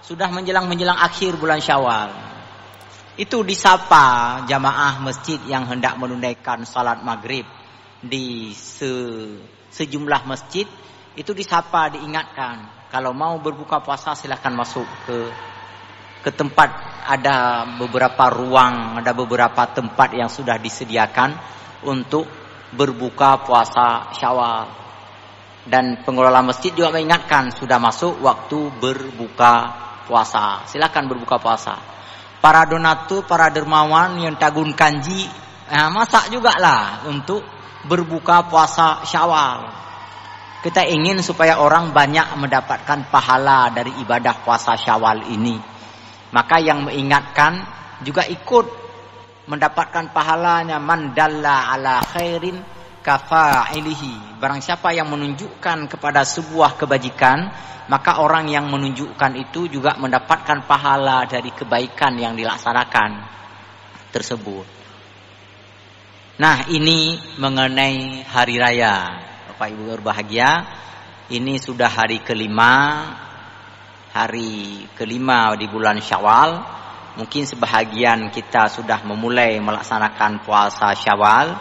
sudah menjelang akhir bulan Syawal. Itu disapa jamaah masjid yang hendak menunaikan salat maghrib di sejumlah masjid, itu disapa, diingatkan, kalau mau berbuka puasa silahkan masuk ke tempat, ada beberapa ruang, ada beberapa tempat yang sudah disediakan untuk berbuka puasa Syawal. Dan pengelola masjid juga mengingatkan, sudah masuk waktu berbuka puasa, silahkan berbuka puasa. Para donatur, para dermawan yang tagun kanji, masak juga lah untuk berbuka puasa Syawal. Kita ingin supaya orang banyak mendapatkan pahala dari ibadah puasa Syawal ini. Maka yang mengingatkan juga ikut mendapatkan pahalanya. Man dalla ala khairin kafa'ilihi. Barang siapa yang menunjukkan kepada sebuah kebajikan, maka orang yang menunjukkan itu juga mendapatkan pahala dari kebaikan yang dilaksanakan tersebut. Nah, ini mengenai hari raya. Bapak Ibu berbahagia, ini sudah hari kelima di bulan Syawal. Mungkin sebahagian kita sudah memulai melaksanakan puasa Syawal.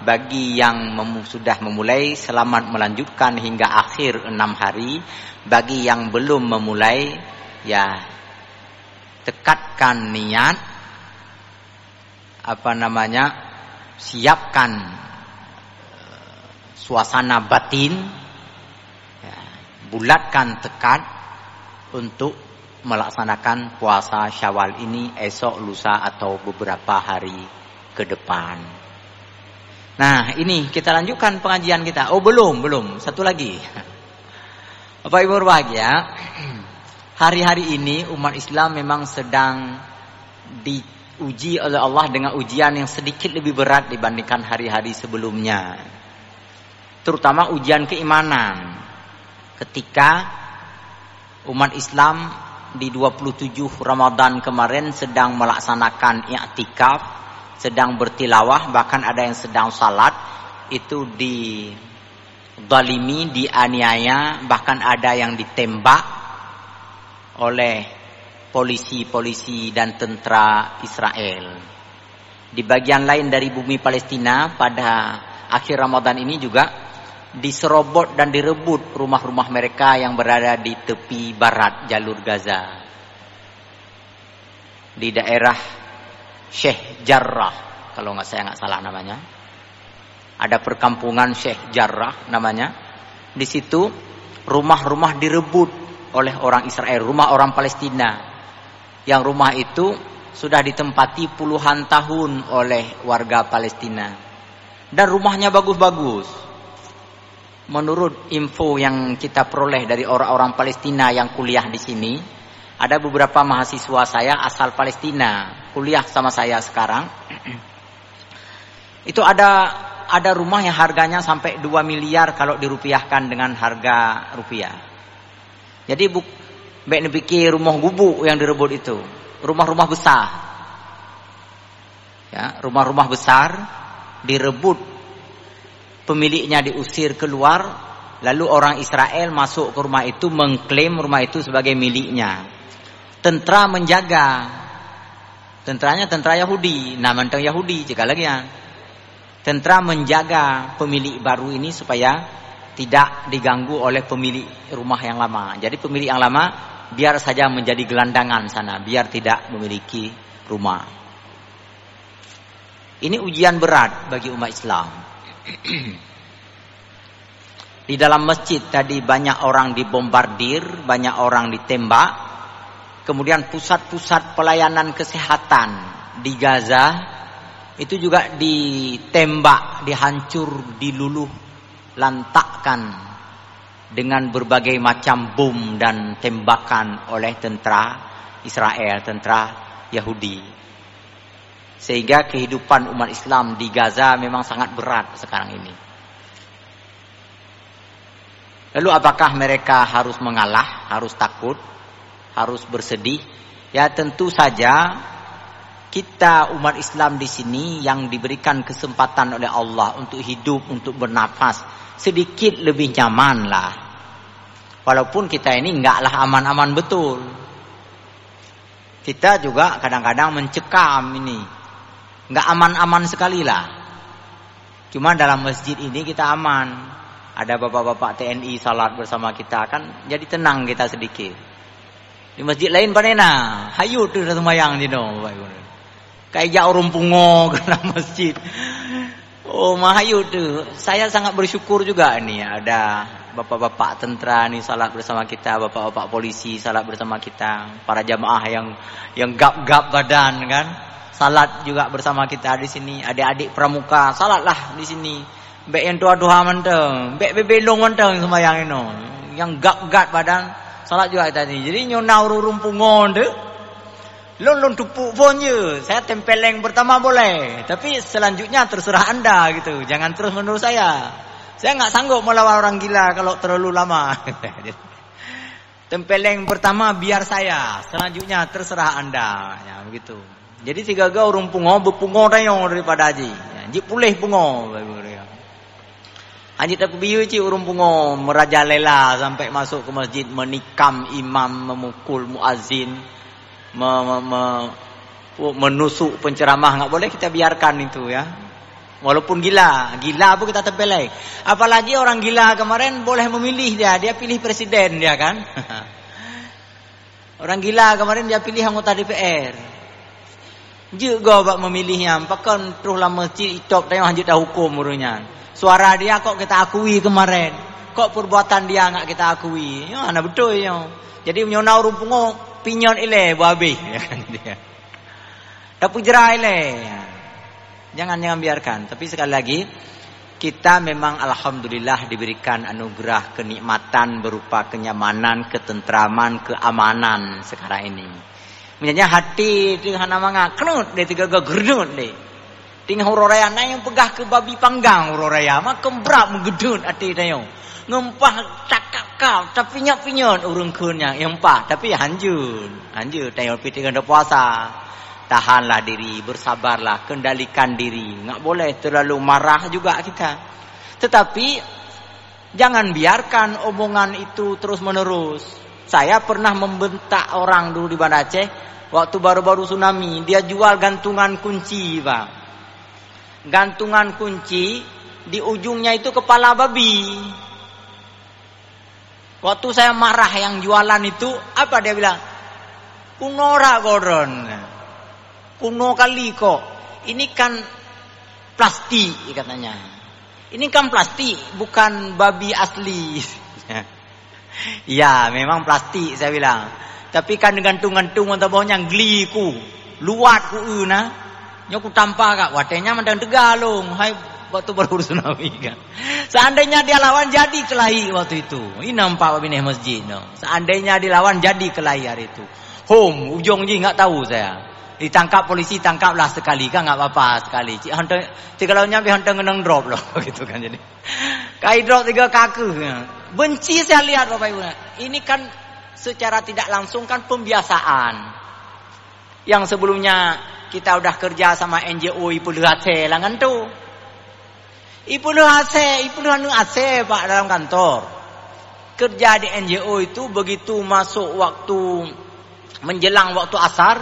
Bagi yang sudah memulai, selamat melanjutkan hingga akhir 6 hari. Bagi yang belum memulai, ya tekadkan niat, siapkan suasana batin, ya, bulatkan tekad untuk melaksanakan puasa Syawal ini esok, lusa, atau beberapa hari ke depan. Nah, ini kita lanjutkan pengajian kita. Oh, belum. Satu lagi. Bapak Ibu berbahagia, hari-hari ini umat Islam memang sedang diuji oleh Allah dengan ujian yang sedikit lebih berat dibandingkan hari-hari sebelumnya. Terutama ujian keimanan. Ketika umat Islam di 27 Ramadan kemarin sedang melaksanakan i'tikaf, sedang bertilawah, bahkan ada yang sedang salat, itu dizalimi, dianiaya, bahkan ada yang ditembak oleh polisi-polisi dan tentara Israel. Di bagian lain dari bumi Palestina pada akhir Ramadan ini juga diserobot dan direbut rumah-rumah mereka yang berada di tepi barat jalur Gaza. Di daerah Sheikh Jarrah, kalau saya nggak salah namanya, ada perkampungan Sheikh Jarrah namanya. Di situ rumah-rumah direbut oleh orang Israel, rumah orang Palestina, yang rumah itu sudah ditempati puluhan tahun oleh warga Palestina, dan rumahnya bagus-bagus. Menurut info yang kita peroleh dari orang-orang Palestina yang kuliah di sini, ada beberapa mahasiswa saya asal Palestina kuliah sama saya sekarang. Itu ada rumah yang harganya sampai 2 miliar kalau dirupiahkan dengan harga rupiah. Jadi baik pikir rumah gubuk yang direbut itu, rumah-rumah besar. Ya, rumah-rumah besar direbut, pemiliknya diusir keluar, lalu orang Israel masuk ke rumah itu, mengklaim rumah itu sebagai miliknya. Tentara menjaga, tentaranya tentara Yahudi, namanya Yahudi jika lagi ya. Tentara menjaga pemilik baru ini supaya tidak diganggu oleh pemilik rumah yang lama. Jadi pemilik yang lama biar saja menjadi gelandangan sana, biar tidak memiliki rumah. Ini ujian berat bagi umat Islam. Di dalam masjid tadi banyak orang dibombardir, banyak orang ditembak. Kemudian pusat-pusat pelayanan kesehatan di Gaza itu juga ditembak, dihancur, diluluh lantakkan dengan berbagai macam bom dan tembakan oleh tentara Israel, tentara Yahudi. Sehingga kehidupan umat Islam di Gaza memang sangat berat sekarang ini. Lalu apakah mereka harus mengalah, harus takut, harus bersedih? Ya tentu saja kita umat Islam di sini yang diberikan kesempatan oleh Allah untuk hidup, untuk bernafas, sedikit lebih nyaman lah. Walaupun kita ini enggaklah aman-aman betul. Kita juga kadang-kadang mencekam ini. Nggak aman-aman sekali lah. Cuma dalam masjid ini kita aman. Ada bapak-bapak TNI salat bersama kita, kan jadi tenang kita sedikit. Di masjid lain panena, hayut tu sembahyang di no. Kayak orang pungo ke dalam masjid. Oh, mahayut tu. Saya sangat bersyukur juga nih ada bapak-bapak tentara nih salat bersama kita, bapak-bapak polisi salat bersama kita, para jamaah yang gap-gap badan kan, salat juga bersama kita di sini. Adik-adik pramuka salatlah di sini. Bek yang tua-tua menteng, bek bebelong menteng sembahyang ino. Yang gap-gap badan salat juga tadi. Jadi nyonau rurung pungon tu. Lon tupuk pun je. Saya tempeleng pertama boleh, tapi selanjutnya terserah anda gitu. Jangan terus menerus saya. Saya nggak sanggup melawan orang gila kalau terlalu lama. Tempeleng pertama biar saya, selanjutnya terserah anda. Ya begitu. Jadi si gagal urung pungo berpungo tayong daripada haji. Ya, haji pulih pungo. Haji tak biu ci urung pungo merajalela sampai masuk ke masjid menikam imam, memukul muazin. Menusuk penceramah, nggak boleh kita biarkan itu ya. Walaupun gila pun kita tempeleng. Apalagi orang gila kemarin boleh memilih dia pilih presiden dia kan. Orang gila kemarin dia pilih anggota DPR. Juga bak memilihnya, pakan terus lah masjid itop tayong hanjut dah hukum urunya. Suara dia kok kita akui kemarin, kok perbuatan dia nggak kita akui. Ya, ana betul ya. Jadi menyonau rumpungo pinyon ile babi ya kan dia. Tapi jerai ile. Jangan biarkan. Tapi sekali lagi kita memang alhamdulillah diberikan anugerah kenikmatan berupa kenyamanan, ketentraman, keamanan sekarang ini. Misalnya hati dengan nama knut dia tiga gerdut deh. Ting hororaya yang pegah ke babi panggang hororaya mah kembrap menggedut hati dia. Ngempah cakap tapi pinyon urung kunnya empah tapi hanjur tayong piti kena puasa. Tahanlah diri, bersabarlah, kendalikan diri. Enggak boleh terlalu marah juga kita. Tetapi jangan biarkan omongan itu terus-menerus. Saya pernah membentak orang dulu di Banda Aceh waktu baru-baru tsunami, dia jual gantungan kunci, Pak. Gantungan kunci di ujungnya itu kepala babi. Waktu saya marah yang jualan itu, apa dia bilang? Kunora goron. Kuno kali kok. Ini kan plastik katanya. Ini kan plastik, bukan babi asli. Ya, memang plastik saya bilang. Tapi kan gantung-gantung antara bawahnya gliku, luat ku na. Nyoku tampak kak, watenya mandang tegalung. Hai waktu baru tsunami kan. Seandainya dia lawan jadi kelahi waktu itu. Ini nampak babineh masjid no. Seandainya dilawan jadi kelahi hari itu. Home, ujung je enggak tahu saya. Ditangkap polisi, tangkaplah sekali kan enggak apa-apa sekali. Cik hantar kalau nyampe hantar ngeneng drop loh gitu kan jadi. Kai drop 3 kaki. Benci saya lihat Bapak Ibu. Ini kan secara tidak langsung kan pembiasaan. Yang sebelumnya kita udah kerja sama NGO Ipulu Aceh lah kan tuh. Ipulu Aceh Pak dalam kantor. Kerja di NGO itu begitu masuk waktu menjelang waktu asar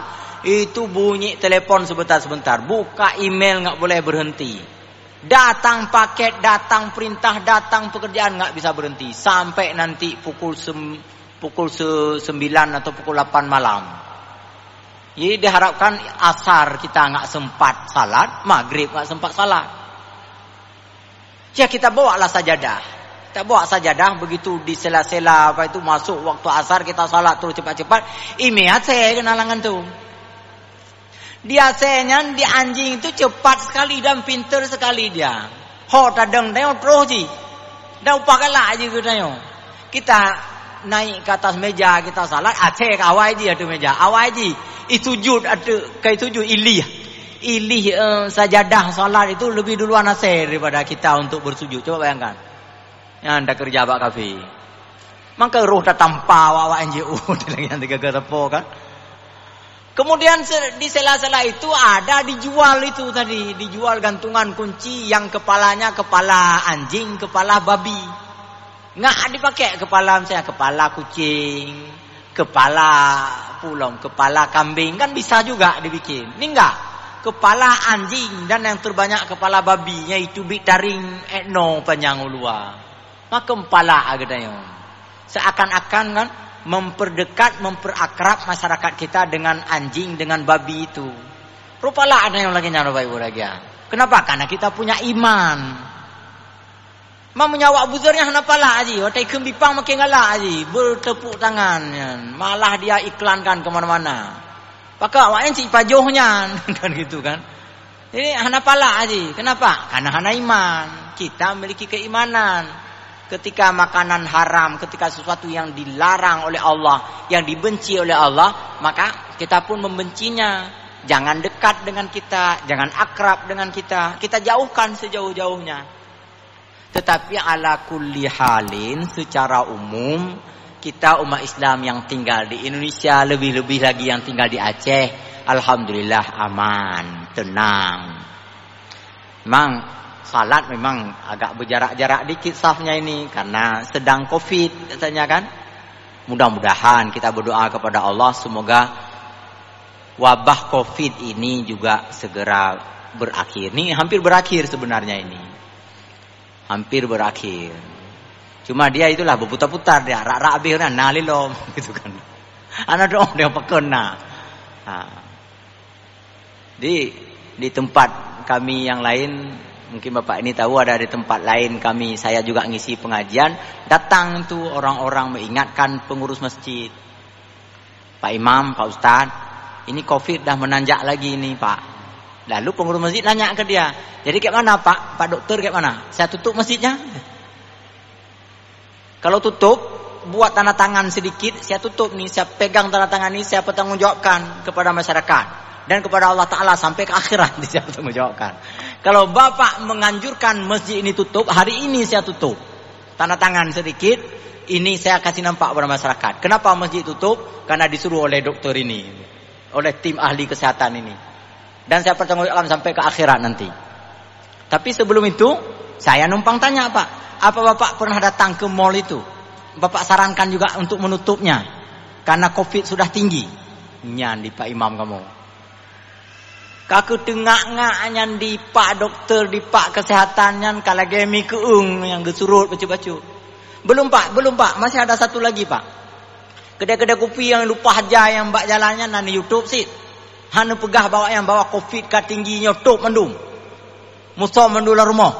itu bunyi telepon sebentar-sebentar, buka email nggak boleh berhenti, datang paket, datang perintah, datang pekerjaan nggak bisa berhenti sampai nanti pukul 9 atau pukul 8 malam. Jadi diharapkan asar kita nggak sempat salat, maghrib nggak sempat salat. Ya kita bawalah sajadah. Kita bawa sajadah begitu di sela-sela apa itu masuk waktu asar kita salat terus cepat-cepat. Ime Aceh kenalangan tuh. Di Acehnya di anjing itu cepat sekali dan pintar sekali dia. Ho tadeng tayong terus ji. Dah upakalah aja gitu tayong. Kita naik ke atas meja kita salat Aceh ke awal ji ada meja. Awal ji sujud ada kayak sujud ilih sajadah salat itu lebih duluan Aceh daripada kita untuk bersujud. Coba bayangkan. Yang anda kerja Pak Kafi. Maka roh tak tanpa awak NGO yang tiga tepo kan. Kemudian di sela-sela itu ada dijual itu tadi, dijual gantungan kunci yang kepalanya kepala anjing, kepala babi. Nggak dipakai kepala saya, kepala kucing, kepala pulom, kepala kambing kan bisa juga dibikin. Ini enggak. Kepala anjing dan yang terbanyak kepala babi, yaitu bitaring etno panjang ulua. Maka kepala agaknya. Seakan-akan kan memperdekat, memperakrab masyarakat kita dengan anjing, dengan babi itu. Rupalah ada yang lagi nyaro baik lagi. Kenapa? Karena kita punya iman. Mau menyawak buzurnya kenapa lah aji? Watai kembipang makin galak aji, bertepuk tangan, malah dia iklankan kemana-mana. Pakak awaknya cik pajohnya, kan gitu kan? Jadi kenapa lah aji? Kenapa? Karena hana iman. Kita memiliki keimanan. Ketika makanan haram, ketika sesuatu yang dilarang oleh Allah, yang dibenci oleh Allah, maka kita pun membencinya. Jangan dekat dengan kita, jangan akrab dengan kita. Kita jauhkan sejauh-jauhnya. Tetapi ala kulli halin secara umum kita umat Islam yang tinggal di Indonesia, lebih-lebih lagi yang tinggal di Aceh, alhamdulillah aman, tenang. Memang salat memang agak berjarak-jarak dikit safnya ini karena sedang Covid katanya kan. Mudah-mudahan kita berdoa kepada Allah semoga wabah Covid ini juga segera berakhir. Ini hampir berakhir sebenarnya ini. Hampir berakhir. Cuma dia itulah berputar-putar dia, rak-rak habisnya nalilom gitu kan. Ana doa dia pekena. Di tempat kami yang lain, mungkin Bapak ini tahu ada di tempat lain kami, saya juga ngisi pengajian, datang tuh orang-orang mengingatkan pengurus masjid. Pak Imam, Pak Ustadz, ini Covid dah menanjak lagi nih Pak. Lalu pengurus masjid nanya ke dia, jadi kayak mana Pak? Pak dokter kayak mana? Saya tutup masjidnya. Kalau tutup, buat tanda tangan sedikit, saya tutup nih, saya pegang tanda tangan ini, saya bertanggungjawabkan kepada masyarakat dan kepada Allah Ta'ala sampai ke akhirat saya bertanggungjawabkan. Kalau Bapak menganjurkan masjid ini tutup, hari ini saya tutup. Tanda tangan sedikit, ini saya kasih nampak kepada masyarakat. Kenapa masjid tutup? Karena disuruh oleh dokter ini, oleh tim ahli kesehatan ini. Dan saya pertanggungjawabkan sampai ke akhirat nanti. Tapi sebelum itu, saya numpang tanya Pak, apa Bapak pernah datang ke mall itu? Bapak sarankan juga untuk menutupnya, karena Covid sudah tinggi. Nyan di Pak Imam kamu. Kaku tengak-ngaknya di Pak dokter, di Pak kesehatan, nyan kalau gemi keung yang gesurut bacu-bacu. Belum Pak, masih ada satu lagi Pak. Kedai-kedai kopi yang lupa aja yang mbak jalannya nani YouTube sih. Hana pegah bawa yang bawa Covid ka tingginya top mendung. Musa mendular rumah.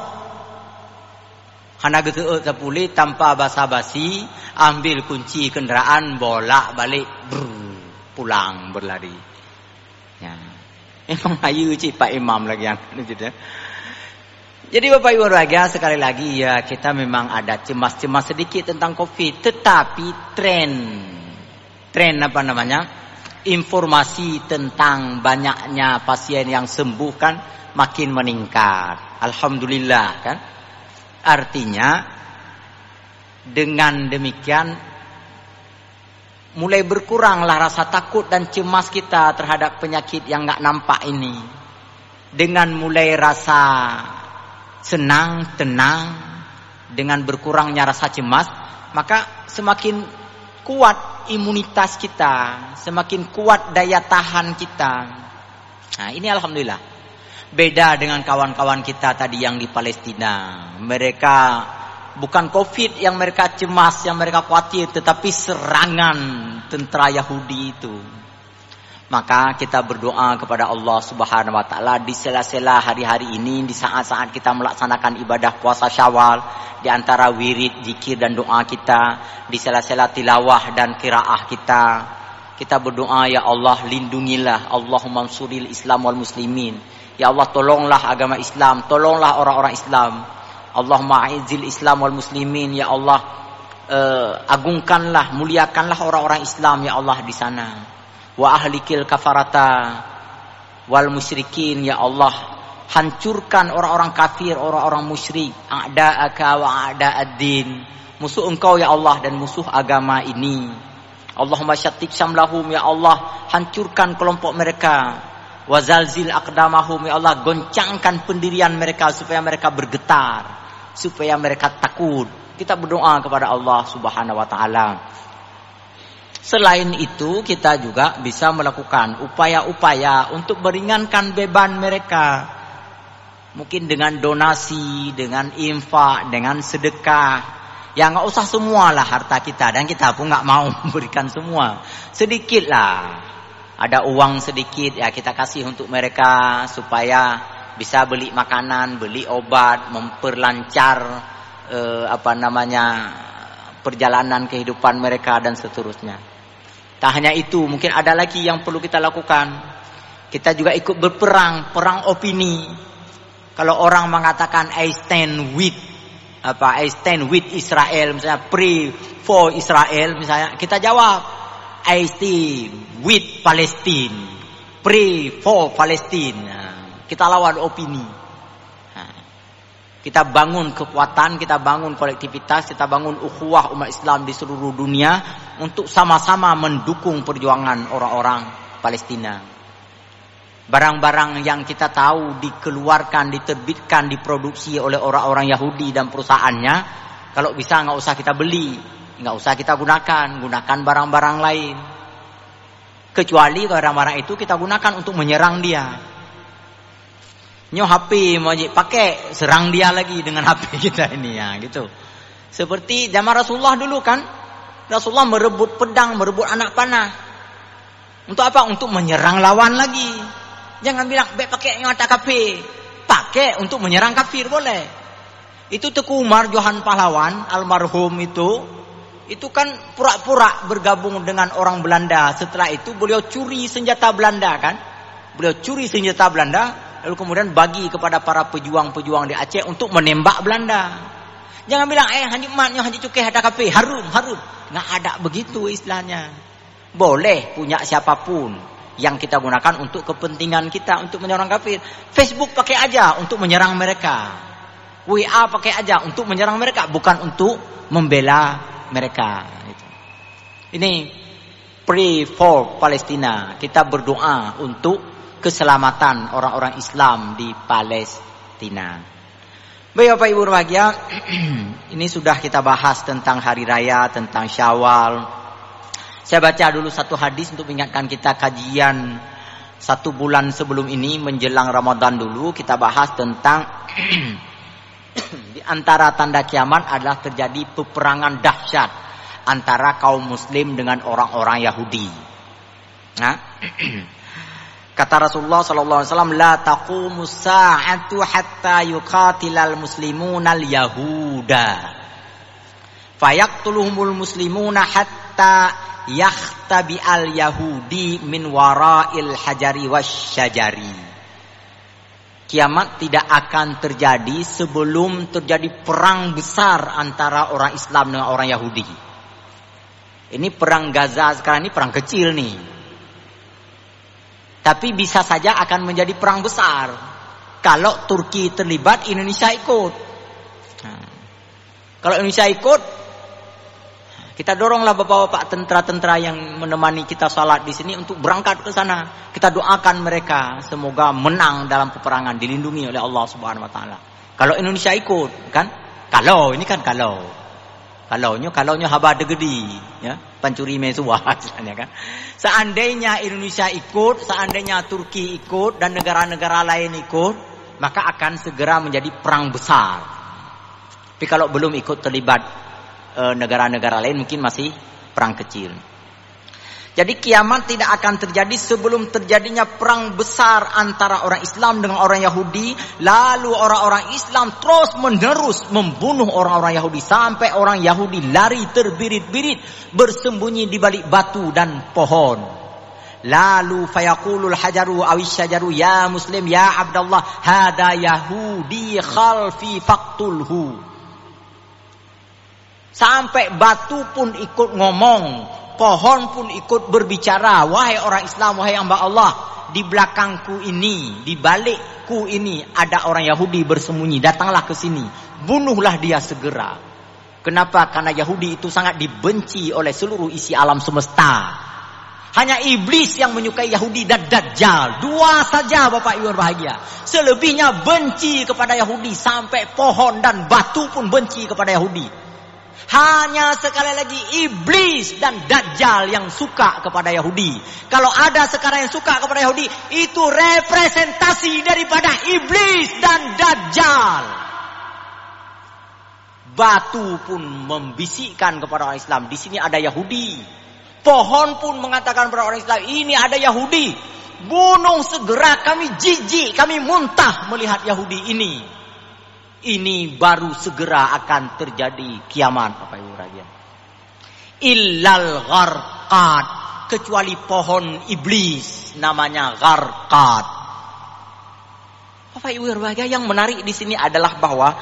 Hana geteut sapuli tanpa basa-basi, ambil kunci kendaraan, bolak balik, pulang berlari. Ya. Memang ayu cik Pak Imam lagi yang gitu. Jadi Bapak Ibu berbahagia, sekali lagi ya kita memang ada cemas-cemas sedikit tentang Covid, tetapi tren apa namanya? Informasi tentang banyaknya pasien yang sembuh kan makin meningkat. Alhamdulillah kan. Artinya dengan demikian mulai berkuranglah rasa takut dan cemas kita terhadap penyakit yang enggak nampak ini. Dengan mulai rasa senang, tenang, dengan berkurangnya rasa cemas, maka semakin kuat imunitas kita, semakin kuat daya tahan kita. Nah, ini alhamdulillah. Beda dengan kawan-kawan kita tadi yang di Palestina. Mereka bukan Covid yang mereka cemas, yang mereka khawatir, tetapi serangan tentara Yahudi itu. Maka kita berdoa kepada Allah Subhanahu wa taala di sela-sela hari-hari ini, di saat-saat kita melaksanakan ibadah puasa Syawal, di antara wirid, zikir dan doa kita, di sela-sela tilawah dan qiraah kita berdoa, ya Allah lindungilah, Allahumma ansuril Islam wal muslimin. Ya Allah tolonglah agama Islam, tolonglah orang-orang Islam. Allahumma a'izzil Islam wal muslimin, ya Allah agungkanlah, muliakanlah orang-orang Islam ya Allah di sana. Wa ahlikil kafarata wal musyrikin, ya Allah hancurkan orang-orang kafir, orang-orang musyrik, a'da'aka wa a'da'ad-din, musuh engkau ya Allah dan musuh agama ini. Allahumma syattik syamlahum, ya Allah hancurkan kelompok mereka. Wa zalzil aqdamahum, ya Allah goncangkan pendirian mereka supaya mereka bergetar, supaya mereka takut. Kita berdoa kepada Allah Subhanahu wa taala. Selain itu kita juga bisa melakukan upaya-upaya untuk meringankan beban mereka. Mungkin dengan donasi, dengan infak, dengan sedekah. Ya nggak usah semualah harta kita, dan kita pun nggak mau memberikan semua. Sedikitlah. Ada uang sedikit ya kita kasih untuk mereka supaya bisa beli makanan, beli obat, memperlancar perjalanan kehidupan mereka dan seterusnya. Tak hanya itu, mungkin ada lagi yang perlu kita lakukan. Kita juga ikut berperang, perang opini. Kalau orang mengatakan I stand with Israel, misalnya pray for Israel, misalnya kita jawab I stand with Palestine, pray for Palestine. Kita lawan opini. Kita bangun kekuatan, kita bangun kolektivitas, kita bangun ukhuwah umat Islam di seluruh dunia untuk sama-sama mendukung perjuangan orang-orang Palestina. Barang-barang yang kita tahu dikeluarkan, diterbitkan, diproduksi oleh orang-orang Yahudi dan perusahaannya, kalau bisa nggak usah kita beli, nggak usah kita gunakan barang-barang lain. Kecuali barang-barang itu kita gunakan untuk menyerang dia. Nyo HP mau pakai, serang dia lagi dengan HP kita ini ya, gitu. Seperti zaman Rasulullah dulu kan, Rasulullah merebut pedang, merebut anak panah. Untuk apa? Untuk menyerang lawan lagi. Jangan bilang, pakai nyata kafir. Pakai untuk menyerang kafir boleh. Itu Teguh Umar Johan Pahlawan, almarhum itu kan pura-pura bergabung dengan orang Belanda. Setelah itu beliau curi senjata Belanda kan. Beliau curi senjata Belanda, lalu kemudian bagi kepada para pejuang-pejuang di Aceh untuk menembak Belanda. Jangan bilang, hanji matnya hanji cukai ada kafir, harum. Nggak ada begitu istilahnya. Boleh punya siapapun yang kita gunakan untuk kepentingan kita, untuk menyerang kafir. Facebook pakai aja untuk menyerang mereka. WA pakai aja untuk menyerang mereka, bukan untuk membela mereka. Ini pray for Palestina. Kita berdoa untuk keselamatan orang-orang Islam di Palestina. Baik Bapak Ibu berbahagia, ini sudah kita bahas tentang hari raya, tentang Syawal. Saya baca dulu satu hadis untuk mengingatkan kita kajian 1 bulan sebelum ini menjelang Ramadan dulu. Kita bahas tentang di antara tanda kiamat adalah terjadi peperangan dahsyat antara kaum muslim dengan orang-orang Yahudi. Nah, kata Rasulullah sallallahu alaihi wasallam, la taqumus sa'atu hatta yuqatilal muslimuna al-yahuda fayaqtuluhumul muslimuna hatta yakhtabi al-yahudi min wara'il hajari wasyajari. Kiamat tidak akan terjadi sebelum terjadi perang besar antara orang Islam dengan orang Yahudi. Ini perang Gaza sekarang ini perang kecil nih. Tapi bisa saja akan menjadi perang besar. Kalau Turki terlibat, Indonesia ikut. Kalau Indonesia ikut, kita doronglah bapak-bapak tentara-tentara yang menemani kita salat di sini untuk berangkat ke sana. Kita doakan mereka semoga menang dalam peperangan, dilindungi oleh Allah Subhanahu wa taala. Kalau Indonesia ikut, kan? Kalau haba degedi, ya, pancuri mesuah istilahnya kan. Seandainya Indonesia ikut, seandainya Turki ikut dan negara-negara lain ikut, maka akan segera menjadi perang besar. Tapi kalau belum ikut terlibat negara-negara lain mungkin masih perang kecil. Jadi kiamat tidak akan terjadi sebelum terjadinya perang besar antara orang Islam dengan orang Yahudi. Lalu orang-orang Islam terus menerus membunuh orang-orang Yahudi sampai orang Yahudi lari terbirit-birit bersembunyi di balik batu dan pohon. Lalu fayaqulul hajaru awisyajaru ya muslim ya Abdullah hada Yahudi khalfi faqtulhu. Sampai batu pun ikut ngomong, pohon pun ikut berbicara, wahai orang Islam, wahai hamba Allah, di belakangku ini, di balikku ini ada orang Yahudi bersembunyi, datanglah ke sini, bunuhlah dia segera. Kenapa? Karena Yahudi itu sangat dibenci oleh seluruh isi alam semesta. Hanya iblis yang menyukai Yahudi dan Dajjal. 2 saja Bapak Ibu berbahagia. Selebihnya benci kepada Yahudi, sampai pohon dan batu pun benci kepada Yahudi. Hanya sekali lagi iblis dan Dajjal yang suka kepada Yahudi. Kalau ada sekarang yang suka kepada Yahudi, itu representasi daripada iblis dan Dajjal. Batu pun membisikkan kepada orang Islam, di sini ada Yahudi. Pohon pun mengatakan kepada orang Islam, ini ada Yahudi. Gunung segera, kami jijik, kami muntah melihat Yahudi ini. Ini baru segera akan terjadi kiamat, Bapak Ibu sekalian. Illal gharqad, kecuali pohon iblis namanya gharqad. Bapak Ibu sekalian, yang menarik di sini adalah bahwa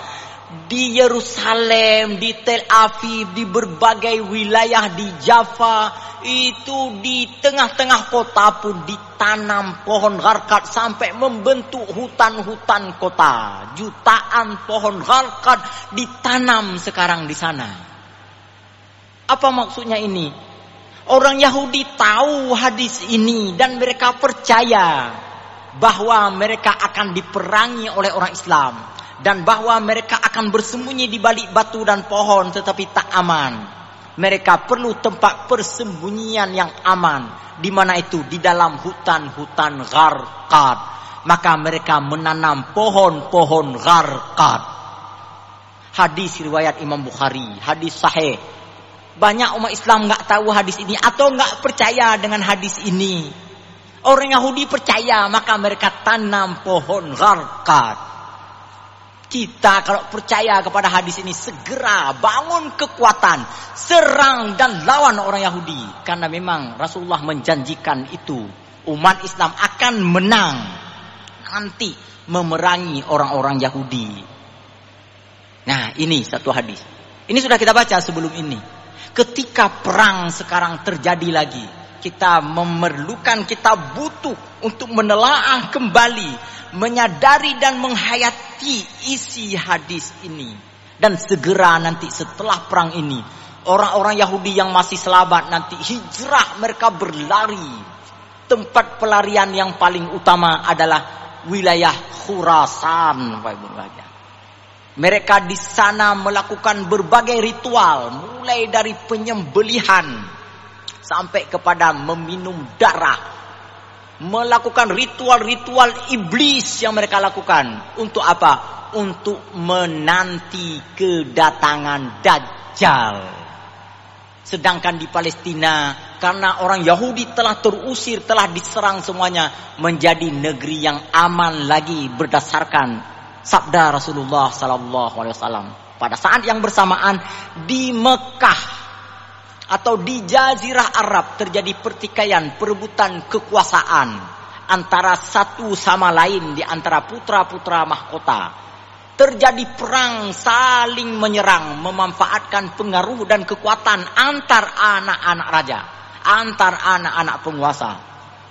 di Yerusalem, di Tel Aviv, di berbagai wilayah di Java, itu di tengah-tengah kota pun ditanam pohon gharqad sampai membentuk hutan-hutan kota. Jutaan pohon gharqad ditanam sekarang di sana. Apa maksudnya ini? Orang Yahudi tahu hadis ini dan mereka percaya bahwa mereka akan diperangi oleh orang Islam. Dan bahwa mereka akan bersembunyi di balik batu dan pohon tetapi tak aman. Mereka perlu tempat persembunyian yang aman. Di mana itu? Di dalam hutan-hutan gharqad. Maka mereka menanam pohon-pohon gharqad. Hadis riwayat Imam Bukhari, hadis sahih. Banyak umat Islam enggak tahu hadis ini atau enggak percaya dengan hadis ini. Orang Yahudi percaya, maka mereka tanam pohon gharqad. Kita kalau percaya kepada hadis ini segera bangun kekuatan, serang dan lawan orang Yahudi. Karena memang Rasulullah menjanjikan itu. Umat Islam akan menang nanti memerangi orang-orang Yahudi. Nah, ini satu hadis. Ini sudah kita baca sebelum ini. Ketika perang sekarang terjadi lagi, kita memerlukan, kita butuh untuk menelaah kembali, menyadari dan menghayati isi hadis ini. Dan segera nanti setelah perang ini, orang-orang Yahudi yang masih selamat nanti hijrah, mereka berlari. Tempat pelarian yang paling utama adalah wilayah Khurasan, Bapak Ibu sekalian. Mereka di sana melakukan berbagai ritual, mulai dari penyembelihan sampai kepada meminum darah. Melakukan ritual-ritual iblis yang mereka lakukan. Untuk apa? Untuk menanti kedatangan Dajjal. Sedangkan di Palestina, karena orang Yahudi telah terusir, telah diserang semuanya, menjadi negeri yang aman lagi berdasarkan sabda Rasulullah SAW. Pada saat yang bersamaan di Mekah atau di Jazirah Arab terjadi pertikaian, perebutan kekuasaan antara satu sama lain di antara putra-putra mahkota. Terjadi perang saling menyerang, memanfaatkan pengaruh dan kekuatan antar anak-anak raja, antar anak-anak penguasa.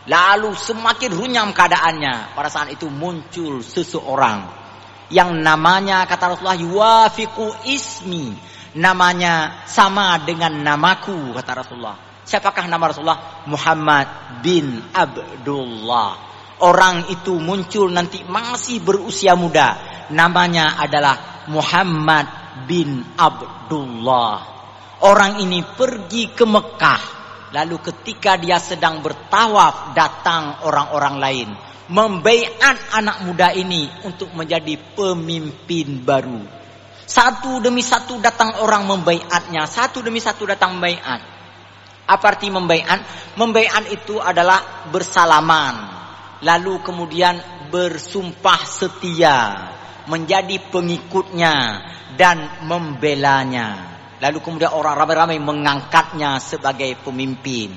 Lalu semakin runyam keadaannya. Pada saat itu muncul seseorang yang namanya, kata Rasulullah, yuwafiqu ismi, namanya sama dengan namaku, kata Rasulullah. Siapakah nama Rasulullah? Muhammad bin Abdullah. Orang itu muncul nanti masih berusia muda. Namanya adalah Muhammad bin Abdullah. Orang ini pergi ke Mekah. Lalu ketika dia sedang bertawaf, datang orang-orang lain, membaiat anak muda ini untuk menjadi pemimpin baru. Satu demi satu datang orang membaiatnya. Satu demi satu datang membaiat. Apa arti membaiat? Membaiat itu adalah bersalaman. Lalu kemudian bersumpah setia. Menjadi pengikutnya. Dan membelanya. Lalu kemudian orang ramai-ramai mengangkatnya sebagai pemimpin.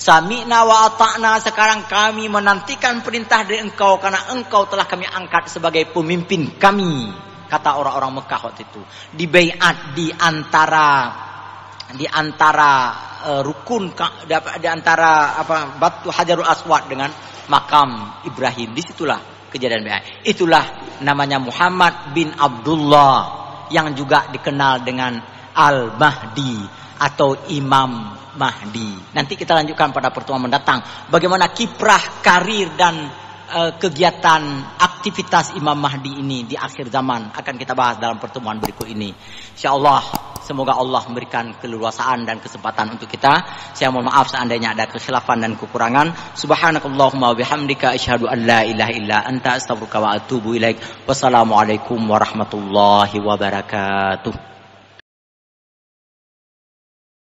Sami'na wa ata'na, sekarang kami menantikan perintah dari engkau. Karena engkau telah kami angkat sebagai pemimpin kami. Kata orang-orang Mekah waktu itu. Dibaiat di antara rukun, di antara batu Hajarul Aswad dengan makam Ibrahim. Disitulah kejadian baiat. Itulah namanya Muhammad bin Abdullah, yang juga dikenal dengan Al-Mahdi atau Imam Mahdi. Nanti kita lanjutkan pada pertemuan mendatang bagaimana kiprah, karir dan kegiatan aktivitas Imam Mahdi ini di akhir zaman akan kita bahas dalam pertemuan berikut ini. Insyaallah semoga Allah memberikan keleluasaan dan kesempatan untuk kita. Saya mohon maaf seandainya ada kekhilafan dan kekurangan. Subhanakallahumma wa bihamdika asyhadu an la ilaha illa anta astaghfiruka wa atubu ilaik. Wassalamualaikum warahmatullahi wabarakatuh.